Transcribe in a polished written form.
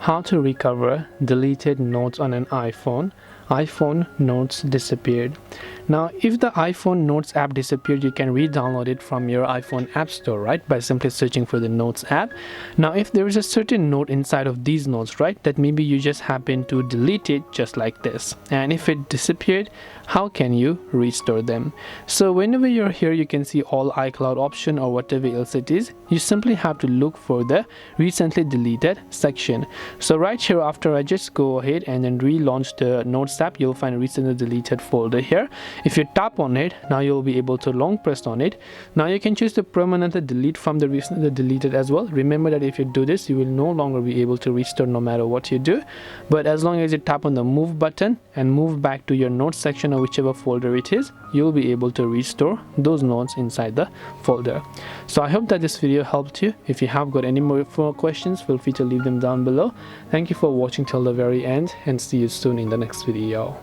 How to recover deleted notes on an iPhone. iPhone notes disappeared. Now, if the iPhone Notes app disappeared, you can re-download it from your iPhone App Store, right? By simply searching for the Notes app. Now, if there is a certain note inside of these notes, right, that maybe you just happen to delete it just like this. And if it disappeared, how can you restore them? So whenever you're here, you can see all iCloud option or whatever else it is. You simply have to look for the recently deleted section. So right here, after I just go ahead and then relaunch the Notes app, you'll find a recently deleted folder here. If you tap on it, now you'll be able to long press on it. Now you can choose to permanently delete from the recently deleted as well. Remember that if you do this, you will no longer be able to restore no matter what you do. But as long as you tap on the move button and move back to your notes section or whichever folder it is, you'll be able to restore those notes inside the folder. So I hope that this video helped you. If you have got any more questions, feel free to leave them down below. Thank you for watching till the very end, and see you soon in the next video.